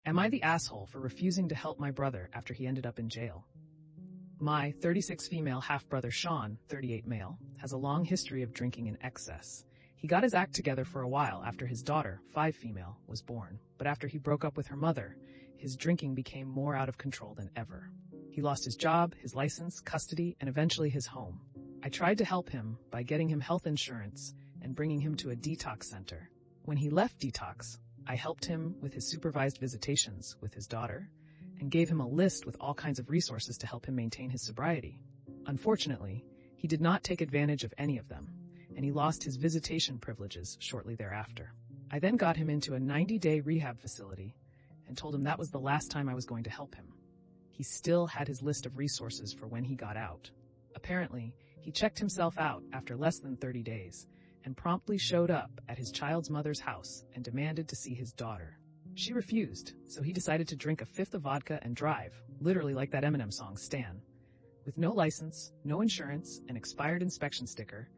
Am I the asshole for refusing to help my brother after he ended up in jail? My 36 female half-brother Sean, 38 male, has a long history of drinking in excess. He got his act together for a while after his daughter, 5 female, was born, but after he broke up with her mother, his drinking became more out of control than ever. He lost his job, his license, custody, and eventually his home. I tried to help him by getting him health insurance and bringing him to a detox center. When he left detox, I helped him with his supervised visitations with his daughter and gave him a list with all kinds of resources to help him maintain his sobriety. Unfortunately, he did not take advantage of any of them, and he lost his visitation privileges shortly thereafter. I then got him into a 90-day rehab facility and told him that was the last time I was going to help him. He still had his list of resources for when he got out. Apparently, he checked himself out after less than 30 days and promptly showed up at his child's mother's house and demanded to see his daughter. She refused, so he decided to drink a fifth of vodka and drive, literally like that Eminem song, Stan, with no license, no insurance, an expired inspection sticker,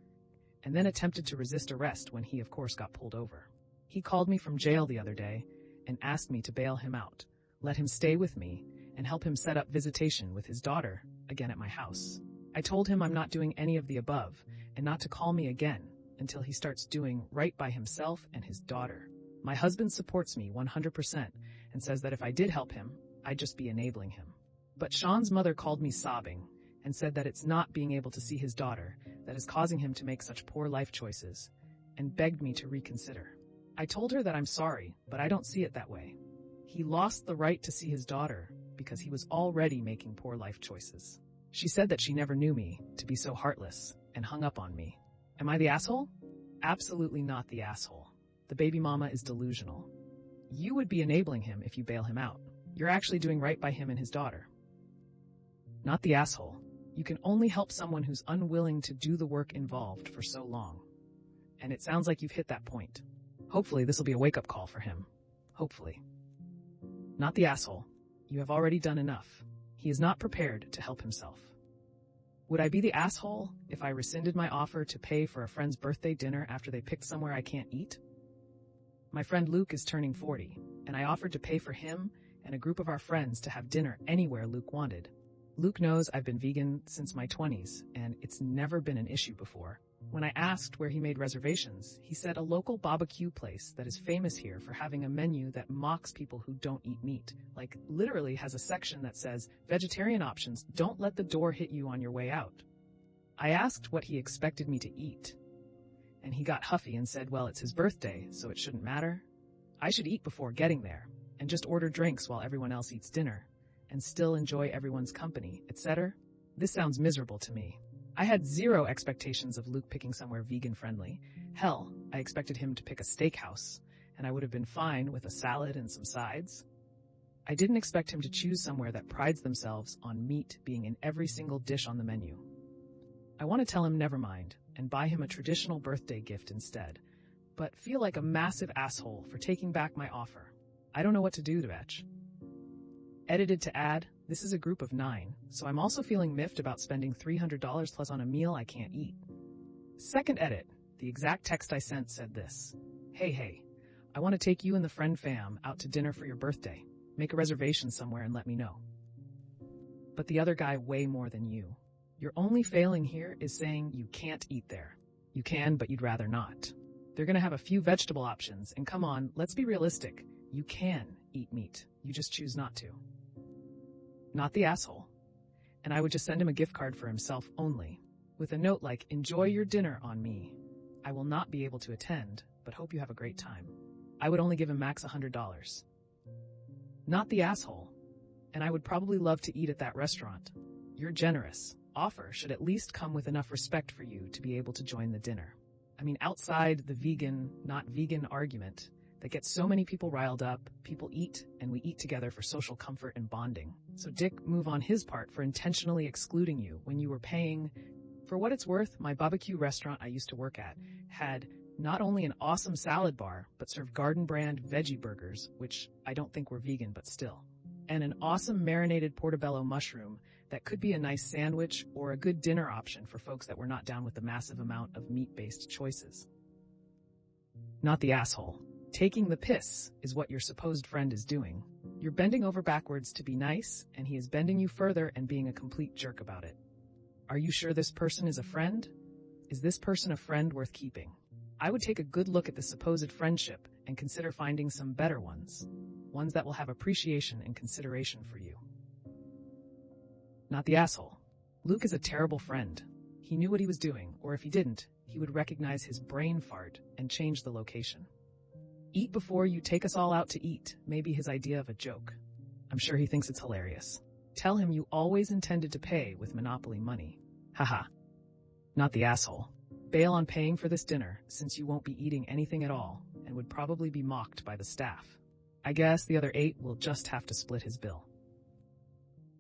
and then attempted to resist arrest when he, of course, got pulled over. He called me from jail the other day and asked me to bail him out, let him stay with me, and help him set up visitation with his daughter again at my house. I told him I'm not doing any of the above and not to call me again until he starts doing right by himself and his daughter. My husband supports me 100% and says that if I did help him, I'd just be enabling him. But Sean's mother called me sobbing and said that it's not being able to see his daughter that is causing him to make such poor life choices and begged me to reconsider. I told her that I'm sorry, but I don't see it that way. He lost the right to see his daughter because he was already making poor life choices. She said that she never knew me to be so heartless and hung up on me. Am I the asshole? Absolutely not the asshole. The baby mama is delusional. You would be enabling him if you bail him out. You're actually doing right by him and his daughter. Not the asshole. You can only help someone who's unwilling to do the work involved for so long. And it sounds like you've hit that point. Hopefully this will be a wake-up call for him. Hopefully. Not the asshole. You have already done enough. He is not prepared to help himself. Would I be the asshole if I rescinded my offer to pay for a friend's birthday dinner after they picked somewhere I can't eat? My friend Luke is turning 40, and I offered to pay for him and a group of our friends to have dinner anywhere Luke wanted. Luke knows I've been vegan since my 20s, and it's never been an issue before. When I asked where he made reservations, he said a local barbecue place that is famous here for having a menu that mocks people who don't eat meat. Like, literally has a section that says, vegetarian options, don't let the door hit you on your way out. I asked what he expected me to eat, and he got huffy and said, well, it's his birthday, so it shouldn't matter. I should eat before getting there, and just order drinks while everyone else eats dinner, and still enjoy everyone's company, etc. This sounds miserable to me. I had zero expectations of Luke picking somewhere vegan-friendly. Hell, I expected him to pick a steakhouse, and I would have been fine with a salad and some sides. I didn't expect him to choose somewhere that prides themselves on meat being in every single dish on the menu. I want to tell him never mind and buy him a traditional birthday gift instead, but feel like a massive asshole for taking back my offer. I don't know what to do, Vetch. Edited to add, this is a group of 9, so I'm also feeling miffed about spending $300 plus on a meal I can't eat. Second edit, the exact text I sent said this. Hey, I want to take you and the friend fam out to dinner for your birthday. Make a reservation somewhere and let me know. But the other guy way more than you. Your only failing here is saying you can't eat there. You can, but you'd rather not. They're going to have a few vegetable options, and come on, let's be realistic. You can eat meat. You just choose not to. Not the asshole. And I would just send him a gift card for himself only, with a note like, enjoy your dinner on me. I will not be able to attend, but hope you have a great time. I would only give him max $100. Not the asshole. And I would probably love to eat at that restaurant. Your generous offer should at least come with enough respect for you to be able to join the dinner. I mean, outside the vegan, not vegan argument that gets so many people riled up, people eat, and we eat together for social comfort and bonding. So Dick move on his part for intentionally excluding you when you were paying. For what it's worth, my barbecue restaurant I used to work at had not only an awesome salad bar, but served garden brand veggie burgers, which I don't think were vegan, but still, and an awesome marinated portobello mushroom that could be a nice sandwich or a good dinner option for folks that were not down with the massive amount of meat-based choices. Not the asshole. Taking the piss is what your supposed friend is doing. You're bending over backwards to be nice, and he is bending you further and being a complete jerk about it. Are you sure this person is a friend? Is this person a friend worth keeping? I would take a good look at the supposed friendship and consider finding some better ones that will have appreciation and consideration for you. Not the asshole. Luke is a terrible friend. He knew what he was doing, or if he didn't, he would recognize his brain fart and change the location. Eat before you take us all out to eat may be his idea of a joke. I'm sure he thinks it's hilarious. Tell him you always intended to pay with Monopoly money. Haha. Not the asshole. Bail on paying for this dinner, since you won't be eating anything at all, and would probably be mocked by the staff. I guess the other 8 will just have to split his bill.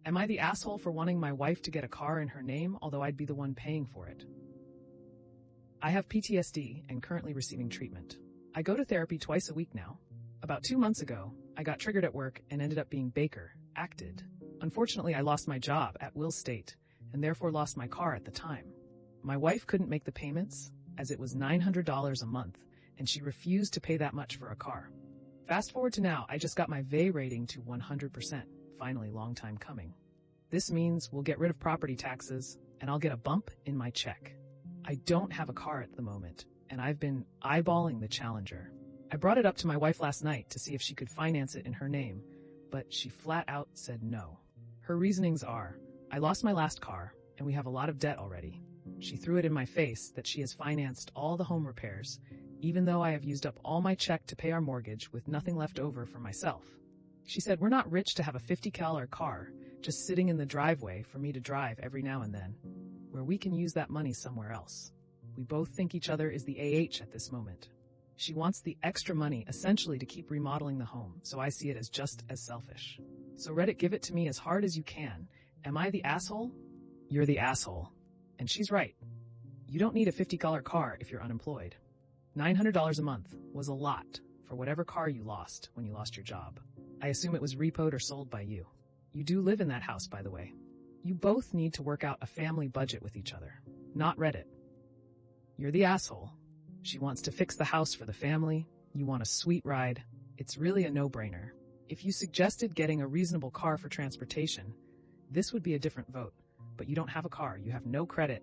Am I the asshole for wanting my wife to get a car in her name, although I'd be the one paying for it? I have PTSD and currently receiving treatment. I go to therapy twice a week now. About 2 months ago, I got triggered at work and ended up being Baker, acted. Unfortunately, I lost my job at Will State, and therefore lost my car at the time. My wife couldn't make the payments, as it was $900 a month, and she refused to pay that much for a car. Fast forward to now, I just got my VA rating to 100%, finally long time coming. This means we'll get rid of property taxes, and I'll get a bump in my check. I don't have a car at the moment, and I've been eyeballing the Challenger. I brought it up to my wife last night to see if she could finance it in her name, but she flat out said no. Her reasonings are, I lost my last car, and we have a lot of debt already. She threw it in my face that she has financed all the home repairs, even though I have used up all my check to pay our mortgage with nothing left over for myself. She said we're not rich to have a $50 car just sitting in the driveway for me to drive every now and then, where we can use that money somewhere else. We both think each other is the AH at this moment. She wants the extra money essentially to keep remodeling the home, so I see it as just as selfish. So Reddit, give it to me as hard as you can. Am I the asshole? You're the asshole. And she's right. You don't need a $50 car if you're unemployed. $900 a month was a lot for whatever car you lost when you lost your job. I assume it was repoed or sold by you. You do live in that house, by the way. You both need to work out a family budget with each other, not Reddit. You're the asshole. She wants to fix the house for the family. You want a sweet ride. It's really a no-brainer. If you suggested getting a reasonable car for transportation, this would be a different vote. But you don't have a car, you have no credit.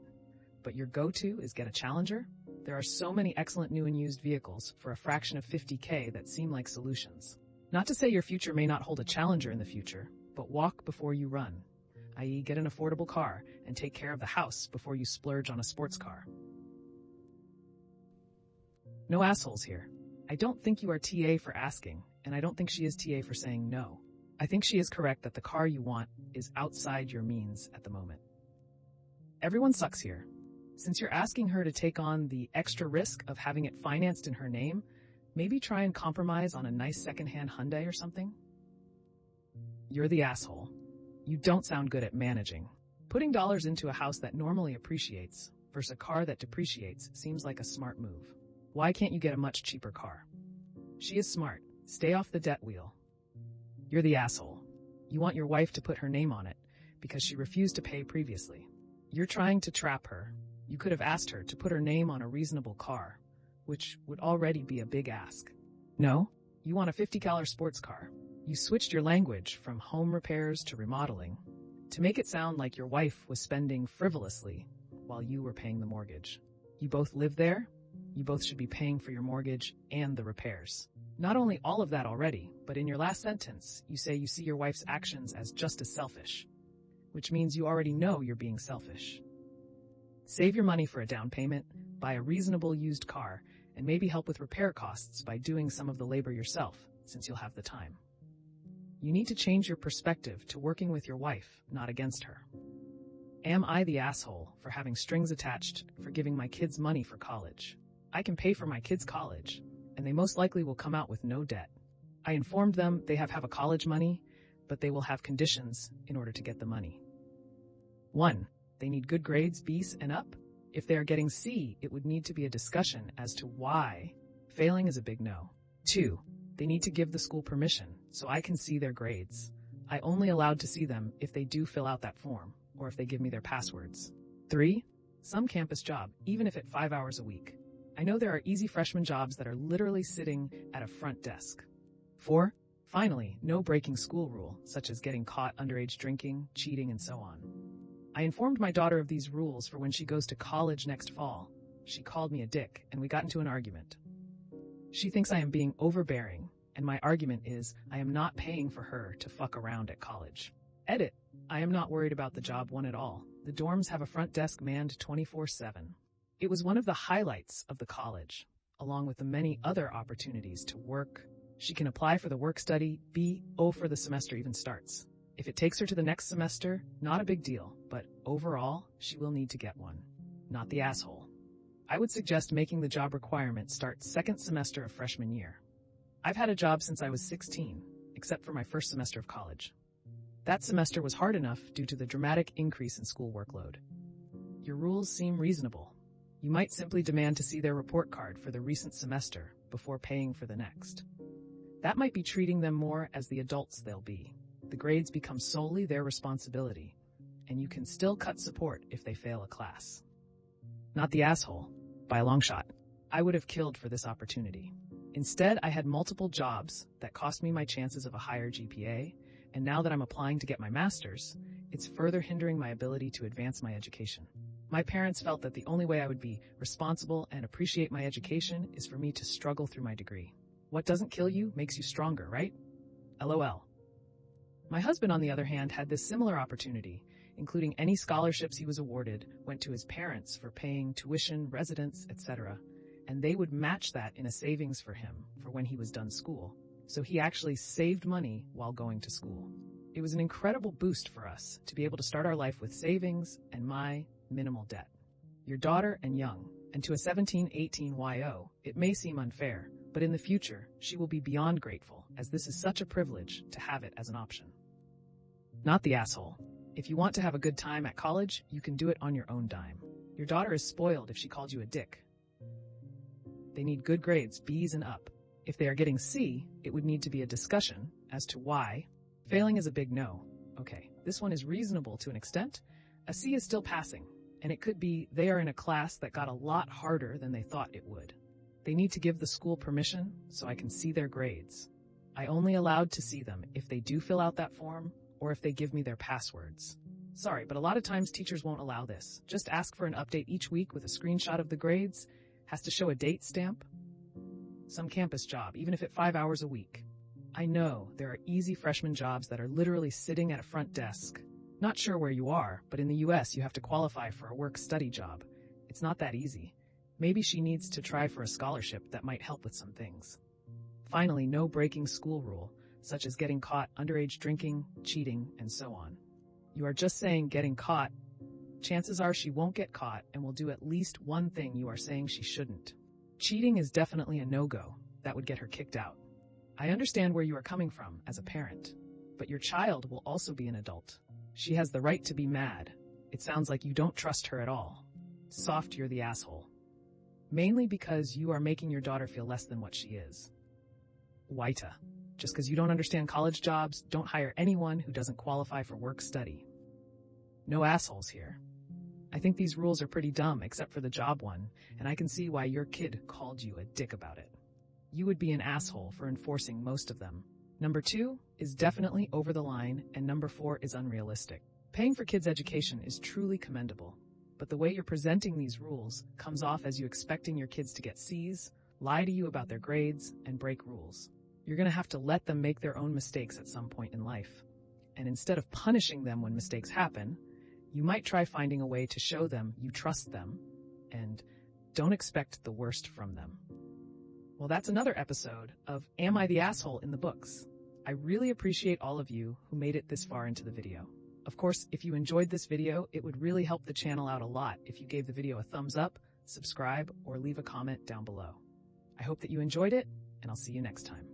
But your go-to is get a Challenger? There are so many excellent new and used vehicles for a fraction of $50K that seem like solutions. Not to say your future may not hold a Challenger in the future, but walk before you run, i.e. get an affordable car and take care of the house before you splurge on a sports car. No assholes here. I don't think you are TA for asking, and I don't think she is TA for saying no. I think she is correct that the car you want is outside your means at the moment. Everyone sucks here. Since you're asking her to take on the extra risk of having it financed in her name, maybe try and compromise on a nice secondhand Hyundai or something? You're the asshole. You don't sound good at managing. Putting dollars into a house that normally appreciates versus a car that depreciates seems like a smart move. Why can't you get a much cheaper car? She is smart. Stay off the debt wheel. You're the asshole. You want your wife to put her name on it because she refused to pay previously. You're trying to trap her. You could have asked her to put her name on a reasonable car, which would already be a big ask. No, you want a $50 sports car. You switched your language from home repairs to remodeling to make it sound like your wife was spending frivolously while you were paying the mortgage. You both live there. You both should be paying for your mortgage and the repairs. Not only all of that already, but in your last sentence, you say you see your wife's actions as just as selfish, which means you already know you're being selfish. Save your money for a down payment, buy a reasonable used car, and maybe help with repair costs by doing some of the labor yourself, since you'll have the time. You need to change your perspective to working with your wife, not against her. Am I the asshole for having strings attached for giving my kids money for college? I can pay for my kids' college, and they most likely will come out with no debt. I informed them they have a college money, but they will have conditions in order to get the money. 1. They need good grades, B's and up. If they are getting C, it would need to be a discussion as to why. Failing is a big no. 2. They need to give the school permission, so I can see their grades. I only allowed to see them if they do fill out that form, or if they give me their passwords. 3. Some campus job, even if at 5 hours a week. I know there are easy freshman jobs that are literally sitting at a front desk. 4. Finally, no breaking school rule, such as getting caught underage drinking, cheating, and so on. I informed my daughter of these rules for when she goes to college next fall. She called me a dick, and we got into an argument. She thinks I am being overbearing, and my argument is I am not paying for her to fuck around at college. Edit. I am not worried about the job one at all. The dorms have a front desk manned 24/7. It was one of the highlights of the college, along with the many other opportunities to work. She can apply for the work-study BO for the semester even starts. If it takes her to the next semester, not a big deal, but overall, she will need to get one. Not the asshole. I would suggest making the job requirement start second semester of freshman year. I've had a job since I was 16, except for my first semester of college. That semester was hard enough due to the dramatic increase in school workload. Your rules seem reasonable. You might simply demand to see their report card for the recent semester before paying for the next. That might be treating them more as the adults they'll be. The grades become solely their responsibility, and you can still cut support if they fail a class. Not the asshole, by a long shot. I would have killed for this opportunity. Instead, I had multiple jobs that cost me my chances of a higher GPA, and now that I'm applying to get my master's, it's further hindering my ability to advance my education. My parents felt that the only way I would be responsible and appreciate my education is for me to struggle through my degree. What doesn't kill you makes you stronger, right? LOL. My husband, on the other hand, had this similar opportunity, including any scholarships he was awarded, went to his parents for paying tuition, residence, etc., and they would match that in a savings for him for when he was done school. So he actually saved money while going to school. It was an incredible boost for us to be able to start our life with savings and my minimal debt. Your daughter and young, and to a 17-18 YO, it may seem unfair, but in the future, she will be beyond grateful, as this is such a privilege to have it as an option. Not the asshole. If you want to have a good time at college, you can do it on your own dime. Your daughter is spoiled if she called you a dick. They need good grades, B's and up. If they are getting C, it would need to be a discussion as to why. Failing is a big no. Okay, this one is reasonable to an extent. A C is still passing, and it could be they are in a class that got a lot harder than they thought it would. They need to give the school permission so I can see their grades. I only allowed to see them if they do fill out that form or if they give me their passwords. Sorry, but a lot of times teachers won't allow this. Just ask for an update each week with a screenshot of the grades. Has to show a date stamp. Some campus job, even if it's 5 hours a week. I know there are easy freshman jobs that are literally sitting at a front desk. Not sure where you are, but in the US you have to qualify for a work-study job. It's not that easy. Maybe she needs to try for a scholarship that might help with some things. Finally, no breaking school rule, such as getting caught underage drinking, cheating, and so on. You are just saying getting caught. Chances are she won't get caught and will do at least one thing you are saying she shouldn't. Cheating is definitely a no-go. That would get her kicked out. I understand where you are coming from as a parent, but your child will also be an adult. She has the right to be mad. It sounds like you don't trust her at all. Soft, you're the asshole. Mainly because you are making your daughter feel less than what she is. WIBTA. Just because you don't understand college jobs, don't hire anyone who doesn't qualify for work-study. No assholes here. I think these rules are pretty dumb except for the job one, and I can see why your kid called you a dick about it. You would be an asshole for enforcing most of them. Number 2 is definitely over the line, and number 4 is unrealistic. Paying for kids' education is truly commendable, but the way you're presenting these rules comes off as you expecting your kids to get C's, lie to you about their grades, and break rules. You're going to have to let them make their own mistakes at some point in life. And instead of punishing them when mistakes happen, you might try finding a way to show them you trust them and don't expect the worst from them. Well, that's another episode of Am I the Asshole in the books. I really appreciate all of you who made it this far into the video. Of course, if you enjoyed this video, it would really help the channel out a lot if you gave the video a thumbs up, subscribe, or leave a comment down below. I hope that you enjoyed it, and I'll see you next time.